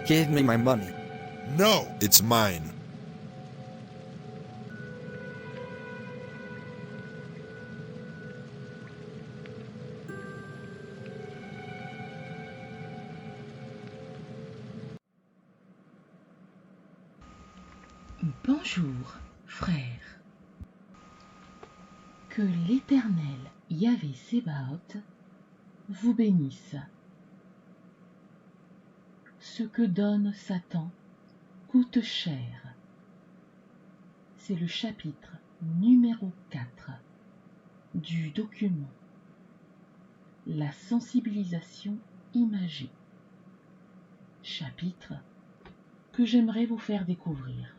Give me my money. No, it's mine. Bonjour, frères. Que l'Éternel Yahvé Sébaoth vous bénisse. Ce que donne Satan coûte cher. C'est le chapitre numéro 4 du document La sensibilisation imagée. Chapitre que j'aimerais vous faire découvrir.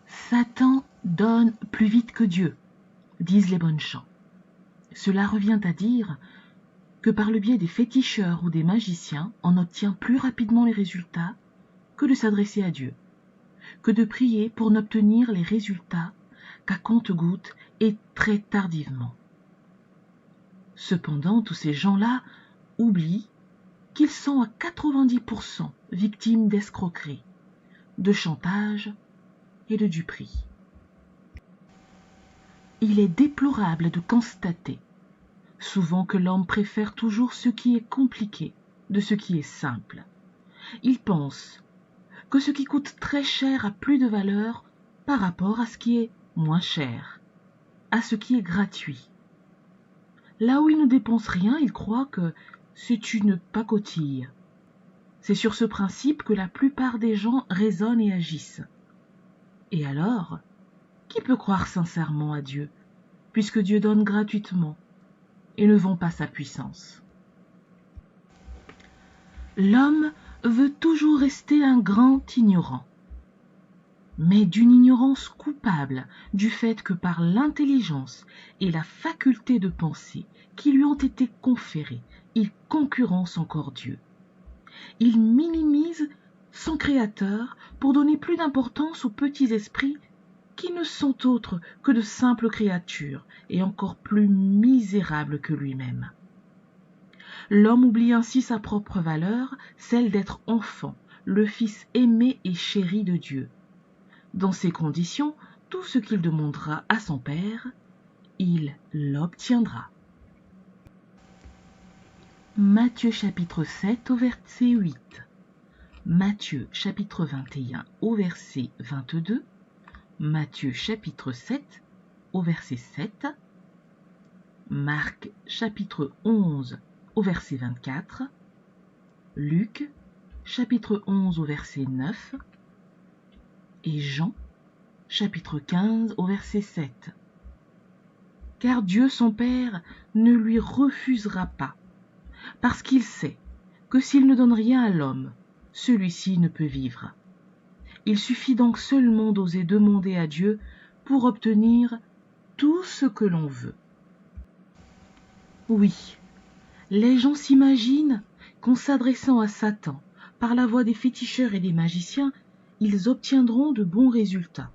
Satan donne plus vite que Dieu, disent les bonnes chants. Cela revient à dire que par le biais des féticheurs ou des magiciens, on obtient plus rapidement les résultats que de s'adresser à Dieu, que de prier pour n'obtenir les résultats qu'à compte-gouttes et très tardivement. Cependant, tous ces gens-là oublient qu'ils sont à 90% victimes d'escroquerie, de chantage et de duperie. Il est déplorable de constater souvent que l'homme préfère toujours ce qui est compliqué de ce qui est simple. Il pense que ce qui coûte très cher a plus de valeur par rapport à ce qui est moins cher, à ce qui est gratuit. Là où il ne dépense rien, il croit que c'est une pacotille. C'est sur ce principe que la plupart des gens raisonnent et agissent. Et alors, qui peut croire sincèrement à Dieu, puisque Dieu donne gratuitement et ne vend pas sa puissance? L'homme veut toujours rester un grand ignorant, mais d'une ignorance coupable du fait que par l'intelligence et la faculté de penser qui lui ont été conférées, il concurrence encore Dieu. Il minimise son Créateur pour donner plus d'importance aux petits esprits qui ne sont autres que de simples créatures et encore plus misérables que lui-même. L'homme oublie ainsi sa propre valeur, celle d'être enfant, le fils aimé et chéri de Dieu. Dans ces conditions, tout ce qu'il demandera à son Père, il l'obtiendra. Matthieu chapitre 7 au verset 8. Matthieu chapitre 21 au verset 22. Matthieu chapitre 7 au verset 7. Marc chapitre 11 au verset 24. Luc chapitre 11 au verset 9. Et Jean chapitre 15 au verset 7. Car Dieu son Père ne lui refusera pas, parce qu'il sait que s'il ne donne rien à l'homme, celui-ci ne peut vivre. Il suffit donc seulement d'oser demander à Dieu pour obtenir tout ce que l'on veut. Oui, les gens s'imaginent qu'en s'adressant à Satan par la voie des féticheurs et des magiciens, ils obtiendront de bons résultats.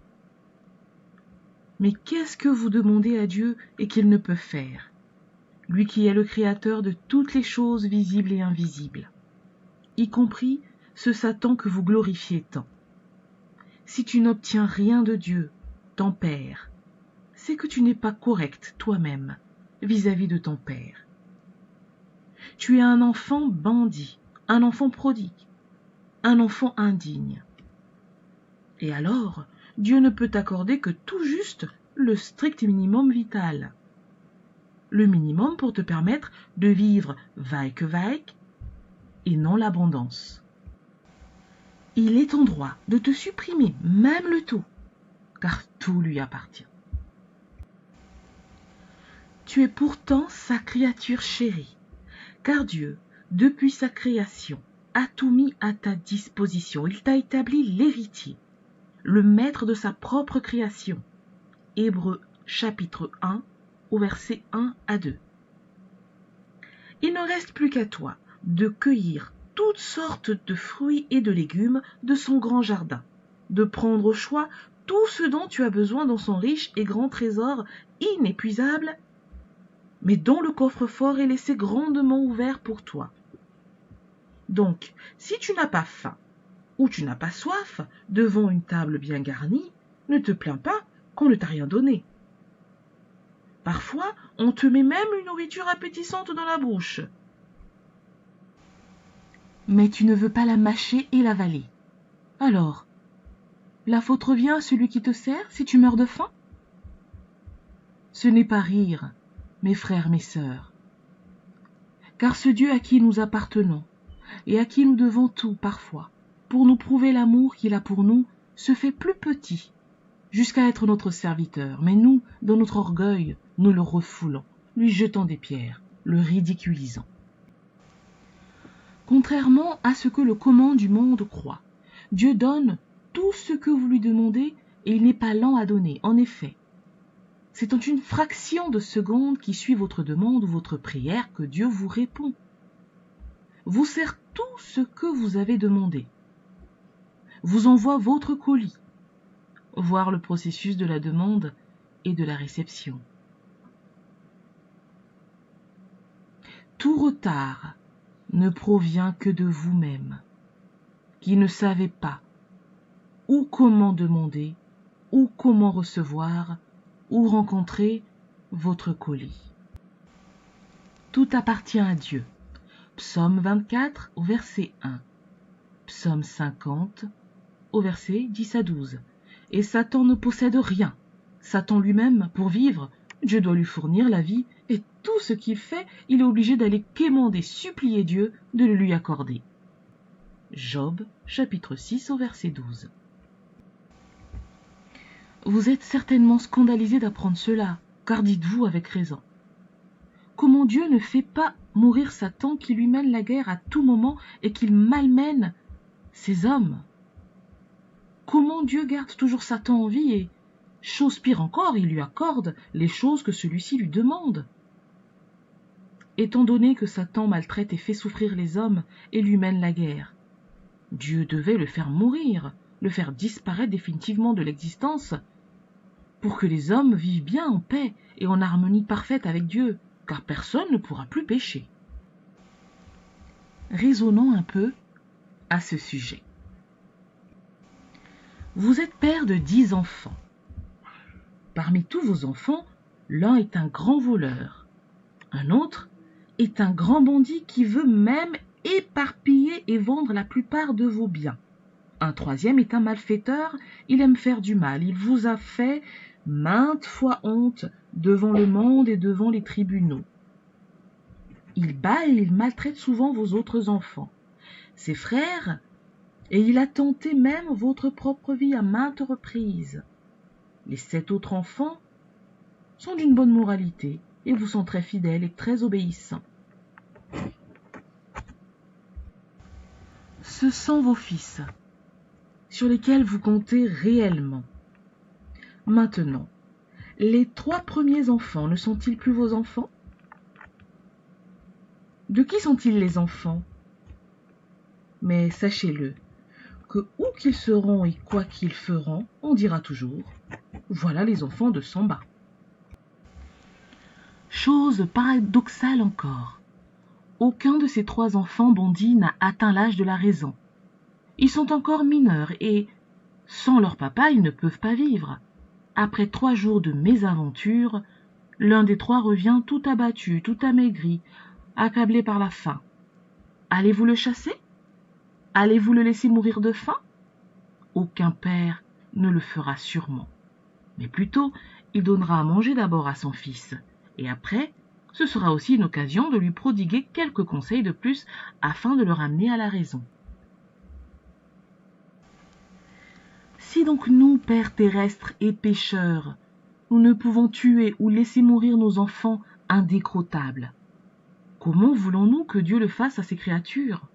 Mais qu'est-ce que vous demandez à Dieu et qu'il ne peut faire, lui qui est le créateur de toutes les choses visibles et invisibles, y compris ce Satan que vous glorifiez tant? Si tu n'obtiens rien de Dieu, ton Père, c'est que tu n'es pas correct toi-même vis-à-vis de ton Père. Tu es un enfant bandit, un enfant prodigue, un enfant indigne. Et alors, Dieu ne peut t'accorder que tout juste le strict minimum vital. Le minimum pour te permettre de vivre vaille que vaille et non l'abondance. Il est en droit de te supprimer même le tout, car tout lui appartient. Tu es pourtant sa créature chérie, car Dieu, depuis sa création, a tout mis à ta disposition. Il t'a établi l'héritier, le maître de sa propre création. Hébreux chapitre 1, au verset 1 à 2. Il ne reste plus qu'à toi de cueillir toutes sortes de fruits et de légumes de son grand jardin, de prendre au choix tout ce dont tu as besoin dans son riche et grand trésor inépuisable, mais dont le coffre-fort est laissé grandement ouvert pour toi. Donc, si tu n'as pas faim ou tu n'as pas soif devant une table bien garnie, ne te plains pas qu'on ne t'a rien donné. Parfois, on te met même une nourriture appétissante dans la bouche. Mais tu ne veux pas la mâcher et l'avaler. Alors, la faute revient à celui qui te sert si tu meurs de faim? Ce n'est pas rire, mes frères, mes sœurs. Car ce Dieu à qui nous appartenons, et à qui nous devons tout parfois, pour nous prouver l'amour qu'il a pour nous, se fait plus petit, jusqu'à être notre serviteur. Mais nous, dans notre orgueil, nous le refoulons, lui jetant des pierres, le ridiculisant. Contrairement à ce que le commun du monde croit, Dieu donne tout ce que vous lui demandez et il n'est pas lent à donner. En effet, c'est en une fraction de seconde qui suit votre demande ou votre prière que Dieu vous répond. Vous sert tout ce que vous avez demandé. Vous envoie votre colis. Voir le processus de la demande et de la réception. Tout retard ne provient que de vous-même, qui ne savez pas ou comment demander, ou comment recevoir, ou rencontrer votre colis. Tout appartient à Dieu. Psaume 24 au verset 1. Psaume 50 au verset 10 à 12. Et Satan ne possède rien. Satan lui-même, pour vivre, Dieu doit lui fournir la vie, et tout ce qu'il fait, il est obligé d'aller quémander, supplier Dieu de le lui accorder. Job, chapitre 6 au verset 12. Vous êtes certainement scandalisé d'apprendre cela, car dites-vous avec raison. Comment Dieu ne fait pas mourir Satan qui lui mène la guerre à tout moment et qu'il malmène ses hommes? Comment Dieu garde toujours Satan en vie et, chose pire encore, il lui accorde les choses que celui-ci lui demande? Étant donné que Satan maltraite et fait souffrir les hommes et lui mène la guerre, Dieu devait le faire mourir, le faire disparaître définitivement de l'existence, pour que les hommes vivent bien en paix et en harmonie parfaite avec Dieu, car personne ne pourra plus pécher. Raisonnons un peu à ce sujet. Vous êtes père de 10 enfants. Parmi tous vos enfants, l'un est un grand voleur. Un autre est un grand bandit qui veut même éparpiller et vendre la plupart de vos biens. Un troisième est un malfaiteur, il aime faire du mal. Il vous a fait maintes fois honte devant le monde et devant les tribunaux. Il bat et il maltraite souvent vos autres enfants, ses frères, et il a tenté même votre propre vie à maintes reprises. Les 7 autres enfants sont d'une bonne moralité et vous sont très fidèles et très obéissants. Ce sont vos fils, sur lesquels vous comptez réellement. Maintenant, les 3 premiers enfants ne sont-ils plus vos enfants? De qui sont-ils les enfants? Mais sachez-le, que où qu'ils seront et quoi qu'ils feront, on dira toujours, voilà les enfants de Samba. Chose paradoxale encore, aucun de ces 3 enfants bandits n'a atteint l'âge de la raison. Ils sont encore mineurs et, sans leur papa, ils ne peuvent pas vivre. Après 3 jours de mésaventure, l'un des 3 revient tout abattu, tout amaigri, accablé par la faim. Allez-vous le chasser? Allez-vous le laisser mourir de faim? Aucun père ne le fera sûrement. Mais plutôt, il donnera à manger d'abord à son fils, et après, ce sera aussi une occasion de lui prodiguer quelques conseils de plus afin de le ramener à la raison. Si donc nous, pères terrestres et pécheurs, nous ne pouvons tuer ou laisser mourir nos enfants indécrottables, comment voulons-nous que Dieu le fasse à ses créatures?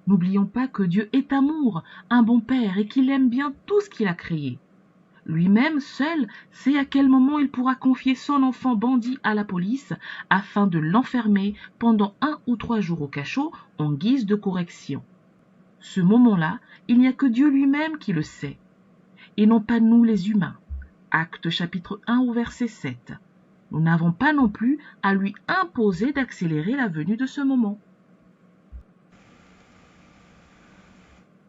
N'oublions pas que Dieu est amour, un bon père, et qu'il aime bien tout ce qu'il a créé. Lui-même, seul, sait à quel moment il pourra confier son enfant bandit à la police afin de l'enfermer pendant 1 ou 3 jours au cachot en guise de correction. Ce moment-là, il n'y a que Dieu lui-même qui le sait, et non pas nous les humains. Actes chapitre 1 au verset 7. Nous n'avons pas non plus à lui imposer d'accélérer la venue de ce moment.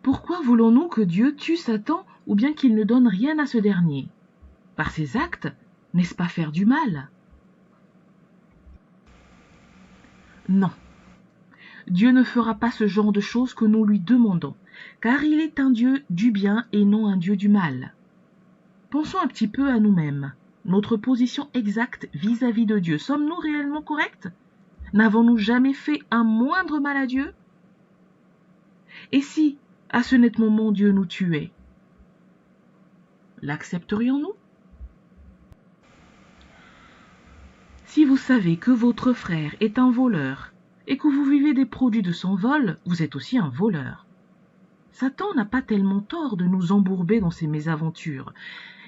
Pourquoi voulons-nous que Dieu tue Satan ou bien qu'il ne donne rien à ce dernier? Par ses actes, n'est-ce pas faire du mal? Non. Dieu ne fera pas ce genre de choses que nous lui demandons, car il est un Dieu du bien et non un Dieu du mal. Pensons un petit peu à nous-mêmes. Notre position exacte vis-à-vis de Dieu. Sommes-nous réellement corrects? N'avons-nous jamais fait un moindre mal à Dieu? Et si, à ce net moment, Dieu nous tuait, l'accepterions-nous? Si vous savez que votre frère est un voleur et que vous vivez des produits de son vol, vous êtes aussi un voleur. Satan n'a pas tellement tort de nous embourber dans ses mésaventures.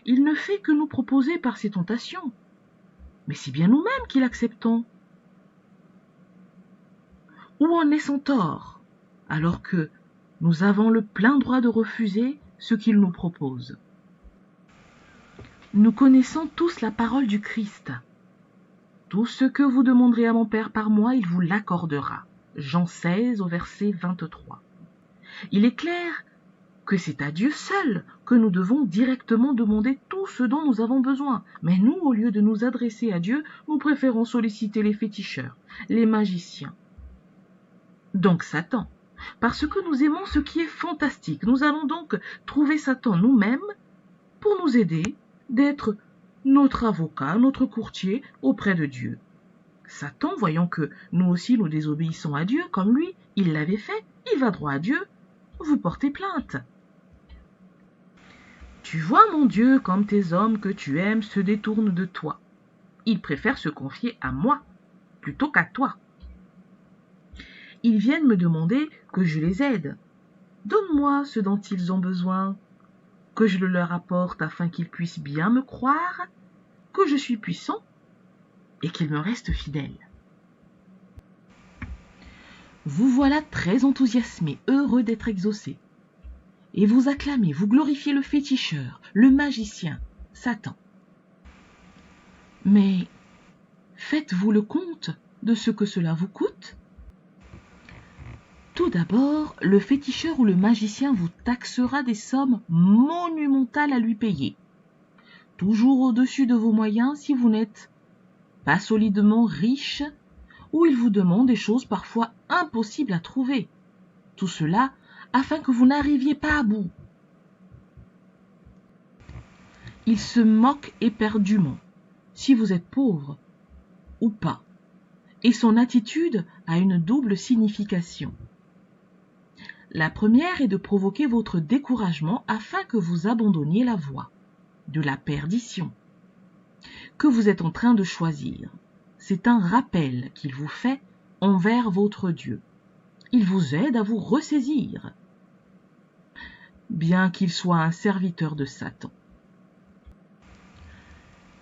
Il ne fait que nous proposer par ses tentations. Mais c'est bien nous-mêmes qui l'acceptons. Où en est son tort, alors que nous avons le plein droit de refuser ce qu'il nous propose? Nous connaissons tous la parole du Christ. Tout ce que vous demanderez à mon Père par moi, il vous l'accordera. Jean 16 au verset 23. Il est clair que c'est à Dieu seul que nous devons directement demander tout ce dont nous avons besoin. Mais nous, au lieu de nous adresser à Dieu, nous préférons solliciter les féticheurs, les magiciens. Donc Satan. Parce que nous aimons ce qui est fantastique, nous allons donc trouver Satan nous-mêmes pour nous aider d'être notre avocat, notre courtier auprès de Dieu. Satan, voyant que nous aussi nous désobéissons à Dieu, comme lui, il l'avait fait, il va droit à Dieu, vous portez plainte. Tu vois, mon Dieu, comme tes hommes que tu aimes se détournent de toi. Ils préfèrent se confier à moi plutôt qu'à toi. Ils viennent me demander que je les aide. Donne-moi ce dont ils ont besoin, que je le leur apporte afin qu'ils puissent bien me croire, que je suis puissant et qu'ils me restent fidèles. Vous voilà très enthousiasmé, heureux d'être exaucé. Et vous acclamez, vous glorifiez le féticheur, le magicien, Satan. Mais faites-vous le compte de ce que cela vous coûte? Tout d'abord, le féticheur ou le magicien vous taxera des sommes monumentales à lui payer. Toujours au-dessus de vos moyens si vous n'êtes pas solidement riche, ou il vous demande des choses parfois impossibles à trouver. Tout cela afin que vous n'arriviez pas à bout. Il se moque éperdument si vous êtes pauvre ou pas, et son attitude a une double signification. La première est de provoquer votre découragement afin que vous abandonniez la voie de la perdition que vous êtes en train de choisir. C'est un rappel qu'il vous fait envers votre Dieu. Il vous aide à vous ressaisir, bien qu'il soit un serviteur de Satan.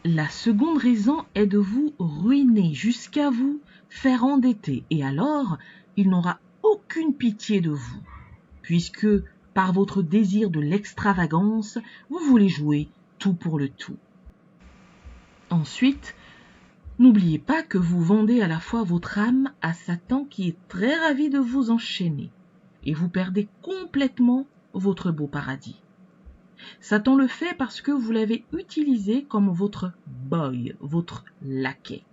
La seconde raison est de vous ruiner jusqu'à vous faire endetter, et alors il n'aura aucune pitié de vous, puisque par votre désir de l'extravagance, vous voulez jouer tout pour le tout. Ensuite, n'oubliez pas que vous vendez à la fois votre âme à Satan qui est très ravi de vous enchaîner, et vous perdez complètement votre beau paradis. Satan le fait parce que vous l'avez utilisé comme votre boy, votre laquais.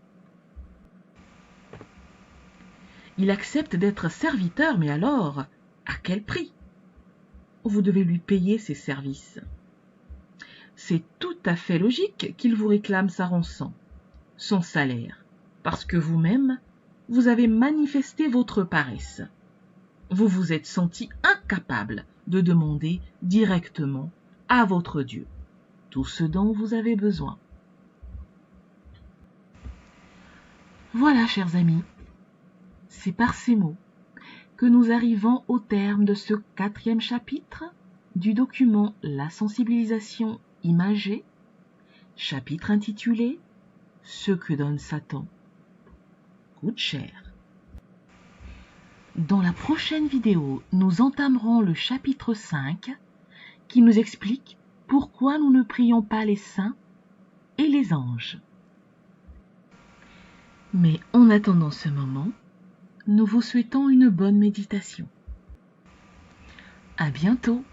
Il accepte d'être serviteur, mais alors, à quel prix? Vous devez lui payer ses services. C'est tout à fait logique qu'il vous réclame sa rançon, son salaire, parce que vous-même, vous avez manifesté votre paresse. Vous vous êtes senti incapable de demander directement à votre Dieu tout ce dont vous avez besoin. Voilà, chers amis, c'est par ces mots que nous arrivons au terme de ce 4e chapitre du document La sensibilisation imagée, chapitre intitulé « Ce que donne Satan coûte cher ». Dans la prochaine vidéo, nous entamerons le chapitre 5 qui nous explique pourquoi nous ne prions pas les saints et les anges. Mais en attendant ce moment, nous vous souhaitons une bonne méditation. À bientôt.